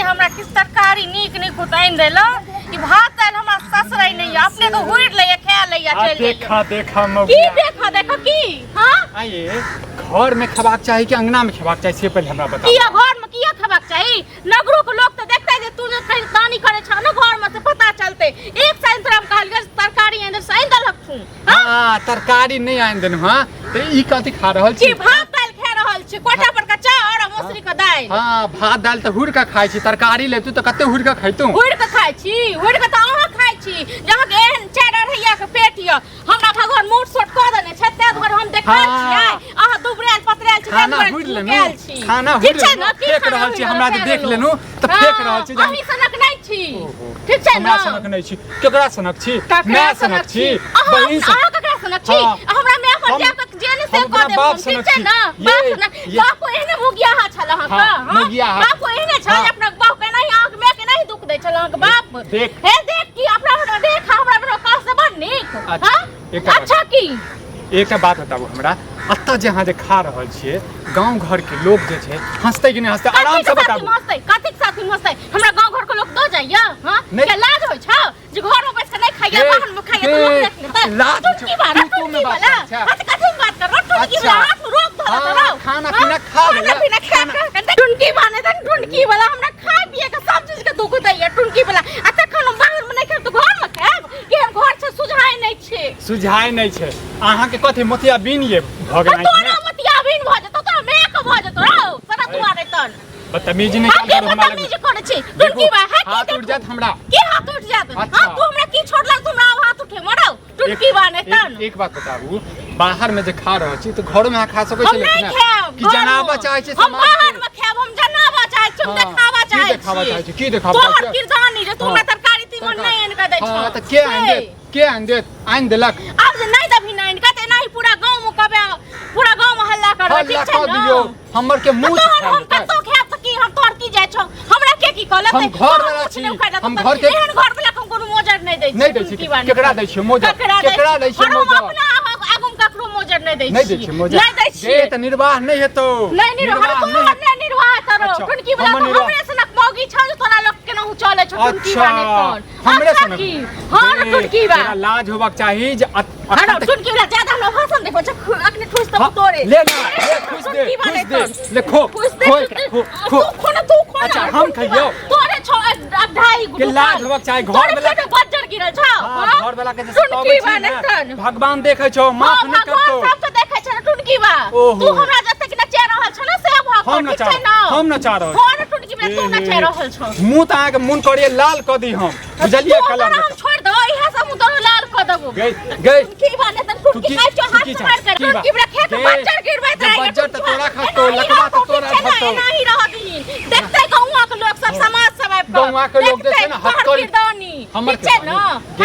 हमरा किस तरकारी नीक नीक उताइन देलो ई भात दाल हमरा ससुराई नहीं अपने तो हुइर ले खा ले चल देखा देखा मौगिया की देखा की हां आइए घर में खबाक चाहिए कि अंगना में खबाक चाहिए से पहले हमरा बता किया घर में किया खबाक चाहिए नगरों के लोग तो देखता है जे तू जो कहीं दानी करे छ ना घर में से पता चलते एक साल तरह कहल गए तरकारी अंदर से दलक छू हां तरकारी नहीं आइन देनु हां तो ई कथि खा रहल छी भात दाल खा रहल छी कोटा पर का चाउर और मौसरी का दाल हां भात दाल तो हुड़ का खाइ छी तरकारी लेतू तो कते हुड़ का खाइतू हुड़ का खाइ छी हुड़ का तो अहाँ खाइ छी जहाँ के एहन चार रहिया के पेट य हमरा भगवान मूठ सोट क देने छ ते दुआरे हम देखै छियै अहाँ दुबरेल पतरेल छी खाना हुड़ लेनु खाना हुड़ फेक रहल छी हमरा के देख लेनु तो फेक रहल छी अहीं सनक नै छी ठीक छै ना हमरा सनक नै छी केकरा सनक छी मैं सनक छी बहिन अहाँ केकरा सनक छी हमरा मैं पर जा के जेने से क देब ठीक छै ना बाप सनक बाप एहने मुगिया हा छल अहाँ का हां बाप एहने छ अपना बाप के नहीं आंख में के नहीं दुख दे छल अहाँ के बाप देख हे देख की अपना देख हमरा बरो कास से बड़ नीक हां अच्छा की एक बात बताबो हमरा अत्ता जहां जे खा रहल छिए गांव घर के लोग जे छै हंसते कि नहीं हंसते आराम से बताबो हंसते कथि के साथी हंसते हमरा गांव घर के लोग दो जाइया हां के लाज होय छ जे घर में बैठ के नहीं खाइया बाहर में खाइया तो लोग देख लेता लाज की बात तू में वाला अच्छा कथि बात कर रहा तू की हाथ में रोक धरा रहा खाना पीना खा ले खाना पीना खा टुनकी माने तन टुनकी वाला हमरा खा पिए के सब चीज के दुख दैया टुनकी वाला अच्छा खाना बाहर में नहीं खा तो घर में खाब कि हम घर से सुझाय नहीं छे सुझाय नहीं छे अहाँ के कथि मोतिया बीन ये भगनाई तोरा मोतिया बीन भ जतो तो मैं के भ जतो रौ सरा दुआरे तन बदतमीजी नहीं काम करो हमरा बदतमीजी करे छी टुनकी बा हाथ उठ जात हमरा के हाथ उठ जात हां तू हमरा की छोड़ला तू हमरा हाथ उठे मरौ टुनकी बा ने तन एक बात बताबू बाहर में जे खा रहल छी तो घर में खा सकै छी लेकिन कि जनाबा चाहे छी हम बाहर में खाब हम जनाबा चाहे छी हम देखावा चाहे छी की देखावा चाहे छी तोहर किरदानी जे तू हमरा तरकारी तीमन नहीं आन के दै छ हां त के आन देलक अब जे नहीं दभी नहीं कहते नहीं पूरा गांव में कबे पूरा गांव में हल्ला करो ठीक छै ना हमर के मुंह हम कतो खाब त की हम तोर की जाय छ हमरा के की कहलत हम घर वाला छी हम घर के एहन घर वाला हम कोनो मोजर नहीं दै छी केकरा दै छी मोजर केकरा दै छी मोजर अपना आगुम ककरो मोजर नहीं दै छी नहीं दै छी मोजर नहीं दै छी ए त निर्वाह नहीं हेतो नहीं निर्वाह नहीं निर्वाह करो टुनकी वाला हमरे सनक मौगी छ तोरा लोग केना उ चले छ टुनकी वाले कोन हमरे सनक हां टुनकी बा लाज होबाक चाही जे टुनकी वाला ज्यादा हम भाषण देखो छ अखने ठुस तो तोरे ले खुश दे ले खो अच्छा हम खइयो तोरे छ ढाई के लाज होबाक चाही घर वाला के बज्जर गिरल छ घर वाला के सताबै छी भगवान देखै छौ माफ नहीं करतो सब तो देखै छ टुनकी बा तू हमरा जते कि नचा रहल छ ना से हम नचा रहल हां टुनकी बा तू नचा रहल छ मुंह त आके मुन करिए लाल क दी हम बुझलिए कलर हम छोड़ दो इहा सब मुंह लाल क देबो गई टुनकी बा ने त टुनकी खाइ छ हाथ मार कर टुनकी बा खेत बज्जर गिरबै त बज्जर त तोरा खातो लकवा त तोरा खातो नहीं रहत देखते गौवा के लोग सब समाज सब आब गौवा के लोग जे छै ना हटकरी हमर छै ना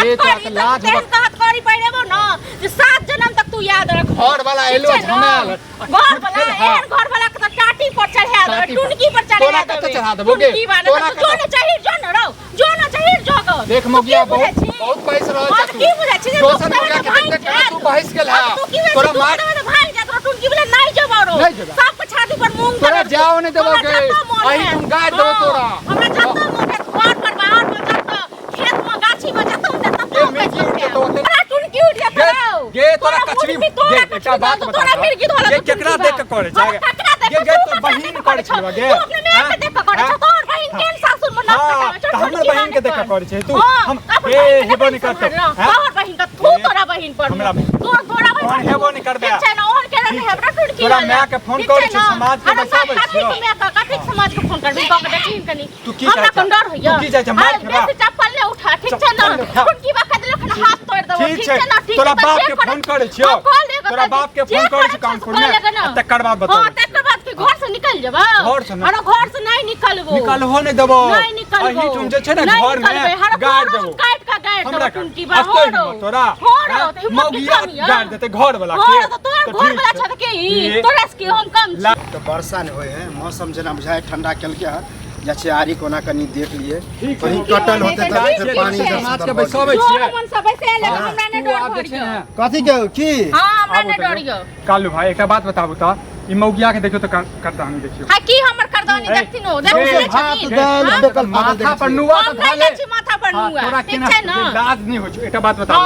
ये तो लाज कहत करी पहिरेबो ना जे 7 जन्म तक तू याद रख घर वाला एलो झमेल घर वाला एहन घर वाला के टाटी पर चढ़ा दे टुनकी पर चढ़ा दे तोरा कत चढ़ा देबो गे तोरा जो न चाहिए जो न रहो जो न चाहिए जो देख मोगिया बहुत पैसा रहल छ की बुझै छी दोसर मोगिया के देख तू बहस गेल है तोरा मार भाई जा तोरा टुनकी वाला नहीं जबारो सब के छाती पर मूंग तोरा जाओ नहीं देबो गे अही तुम गाड़ देबो तोरा हमरा जत्ता मोटे घर पर बाहर में जत्ता खेत में गाछी में जत्ता ने तत्ता तोरा टुनकी उठ जात रहो गे तोरा कचरी गे एकटा बात बता तोरा मिर्गी धोला गे केकरा देख के करे छ गे तो बहिन करे छ गे तू अपने मां के देख के करे छ तोर बहिन केन सासुर में नाच करावे छ हमर बहिन के देख के करे छ तू हम ए हेबो नहीं करतो तोर बहिन का तू तोरा बहिन पर हमरा तोरा बहिन हेबो नहीं करबे छै ना और के रहे हमरा टुनकी तोरा मां के फोन करे छ समाज के बचाबै छ मैं का कथि समाज के फोन करबी का देखिन कनी तू की हमरा कम डर होइया तू की जाय छ मार खेबा बेसी चप्पल ले उठा ठीक छै ना टुनकी बा कदले खन हाथ तोड़ देबो ठीक छै ना ठीक तोरा बाप के फोन करे छियो तोरा बाप के फोन करे छ काम खुल में तकर बाद बता हां तकर बाद के घर से निकल जेबा घर से घर से नहीं निकलबो निकलहो नहीं देबो नहीं निकलबो अही तुम जे छै ना घर में गाड़ देबो काट का गाड़ देबो टुनकी बा तोरा मौगिया गाड़ देते घर वाला के तो तोर घर वाला छ के ई तोरा के हम कम तो वर्षा नहीं होय है मौसम जना बुझाए ठंडा केल के जैसे आरी कोना कनी देख लिए कहीं कटल होते तो फिर पानी समाज के बैसाबै छियै मन सब बैसे ले हमरा ने डर करियो कथि के की हां हमरा ने डरियो कालू भाई एकटा बात बताबू त ई मौगिया के देखियो त करदानी देखियो हां की हमर करदा तनी देखथिन हो देखथिन छथिन माथा पर नुआ हम नहीं लै छी माथा पर नुआ ठीक छै ना लाज नहीं होइ छै एकटा बात बताउ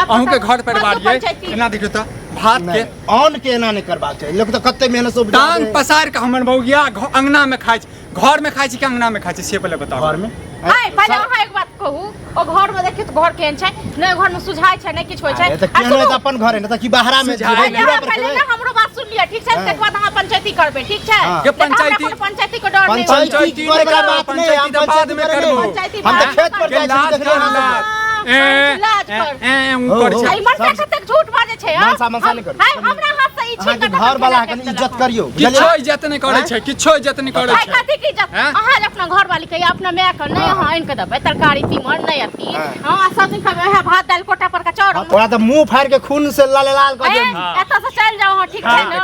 अहूँ के घर परिवार ये केना देखियो त भात के अन्न के एना नहीं करबाक चाहिए लोग तो कते मेहनत से टांग पसार के हमर बौगिया अंगना में खाइ छै घर में खाइ छै कि अंगना में खाइ छै से पहले बताओ घर में आइ पहले अहाँ एक बात कहू ओ घर में देखियो त घर केहन छै नै घर में सुझाय छै नै किछ होय छै त केहन है अपन घर है न त की बाहरा में पहले ना हमरो बात सुन लिया ठीक छै तक बाद अहाँ पंचायती करबे ठीक छै के पंचायती को डर नहीं पंचायती करे वाला बात नहीं हम बाद में करबो हम त खेत पर जाय छी देखले ऊपर छै आई मन कते झूठ बाजे छै मनसा नहीं कर हमरा हाथ से ई छै के घर वाला के इज्जत करियो किछो इज्जत नहीं करे छै किछो इज्जत नहीं करे छै कथि की इज्जत अहाँ अपना घर वाली के अपना माय के नहीं अहाँ आइन के देबै तरकारी तीमन नहीं अथी हां सब दिन खाबे है भात दाल कोटा पर का चाउर तोरा त मुंह फाड़ के खून से लाल लाल कर दे एत से चल जाओ हां ठीक छै ना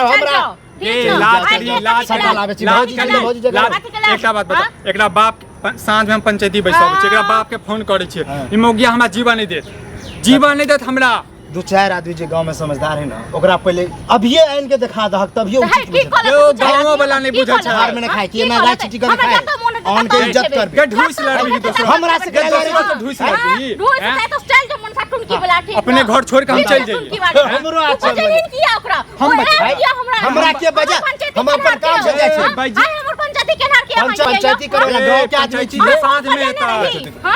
हमरा लाज करी लाज एकटा बात बता एकरा बाप साँझ में हम पंचायती बैसाबै छै एकरा बाप के फोन करे छै ई मौगिया हमरा जीवन नहीं देत हमरा दो चार आदमी जे गांव में समझदार है ना ओकरा पहले अभिये आइन के दिखा दहक तभियो गांव वाला नहीं बुझै छै घर में नहीं खाय कि ना रात चिटी कर खाय अन के इज्जत कर के ढूस लड़बी दोसर हमरा से के ढूस लड़बी ढूस से तो चल जो मन साटुन की बोला ठीक अपने घर छोड़ के हम चल जाइए हमरो अच्छा किया ओकरा हम हमरा के बजा हम अपन काम से जाय छी हमर पंचायती केना किया पंचायती करे वाला गांव के आदमी छी साँझ में एता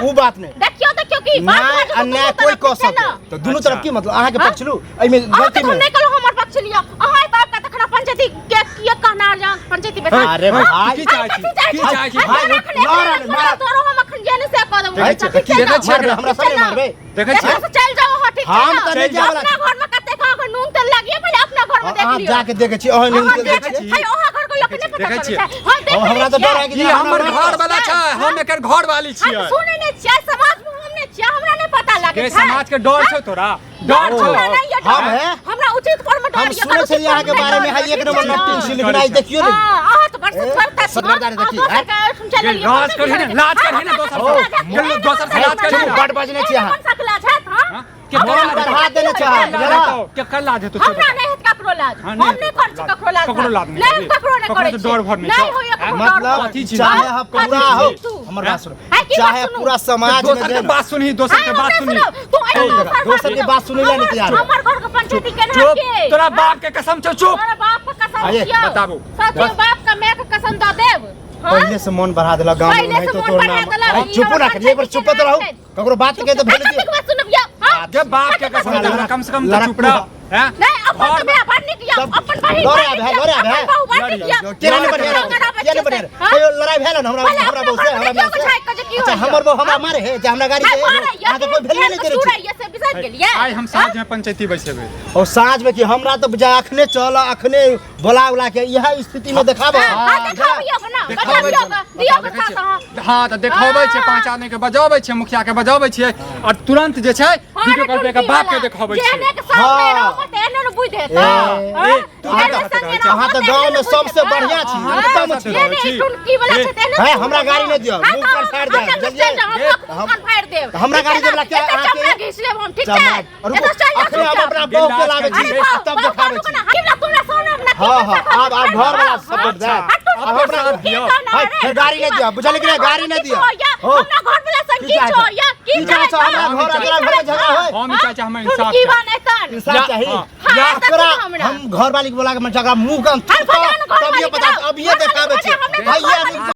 ऊ बात नहीं देखियो की बात अन्याय कोई कह सके तो दोनों तरफ की मतलब अहाँ के पक्ष लू एई में गलती में नहीं कलो हमर पक्ष लिया अहाँ बाप का तखना पंचायती के कहना जा पंचायती बैठा अरे भाई की चाहे छी मार तोरो हम अखन जाने से कह देबो देखै छी हमरा सामने मारबे देखै छी चल जाओ हो ठीक हम त नहीं जा वाला अपना घर में कते का के नून तेल लागिए पहले अपना घर में देख लियो जाके देखे छी ओहन नून तेल देखे छी ओहा घर को लोग नहीं पता देखै छी हमरा तो डर है कि ये हमर घर वाला छै हम एकर घर वाली छियै सुनै नै छियै समाज में हमने छियै हमरा नहीं पता लागे छै समाज के डर छै तोरा डर छै हम है हमरा उचित कर्म डर हम सुनै छी यहाँ के बारे में हाई एक नंबर नोटिंग से लिखनाई देखियो ने हां तो बड़ सत्ता सदरदार देखिए सुन चल लाज करही ने दोसर से लाज करही बड़ बजने छी अहाँ सकला छै हां के हम बढ़ा देने चाहे के कर लाज है तो हमरा नहीं है ककरो लाज हम नहीं कर छी ककरो लाज नहीं ककरो नहीं करे डर भर नहीं होय मतलब चाहे हम पूरा हो हमर बात सुनो चाहे पूरा समाज में दोसर के बात सुनही दोसर के बात सुनही दोसर के बात सुनै ला नहीं तैयार हमर घर के पंचायती केना के तोरा बाप के कसम छौ चुप तोरा बाप के कसम छियै बताबू सच बाप का मैं के कसम द देब पहले से मन बढ़ा देला गांव में नहीं तो तोर नाम चुप ना करिए एक बार चुप तो रहू ककरो बात के तो भेल दियो के बाप के कसम दे कम से कम चुप रह हैं नहीं अपन में अपन नहीं किया अपन भाई लड़ाई केना नहीं बढ़िया क्या नहीं बढ़िया कोई लड़ाई भेल ना हमरा बहु से हमरा में अच्छा हमर बहु हमरा मारे है जे हमरा गाड़ी दे आ तो कोई भेल नहीं करे ये से बिसाइड गेलिए आई हम साँझ में पंचायती बैसेबे और साँझ में कि हमरा तो जा अखने चल अखने बोला उला के यह स्थिति में देखाबो हां त देखाबै छै पांच आदमी के बजाबै छै मुखिया के बजाबै छै और तुरंत जे छै वीडियो कॉल पे के बाप के देखाबै छै अहाँ तो गांव में सबसे बढ़िया छी उत्तम छी हमरा गाड़ी नहीं दियो मुंह पर फाड़ दे जल्दी हमरा गाड़ी देला क्या आके ठीक है हम अपना बहू के लागे छी तब देखाबै छी हां हां अब घर वाला सब दे अब हमरा दियो फिर गाड़ी नहीं दियो बुझल कि गाड़ी नहीं दियो हमरा घर वाला सब की छो या की चाहे हमरा घर अगला घर झगड़ा होय हम चाचा हम इंसाफ इंसाफ चाहिए या तोरा हम घर वाली के बोला के मन झगड़ा मुंह का तब ये बता अब ये देखावे छी भाई ये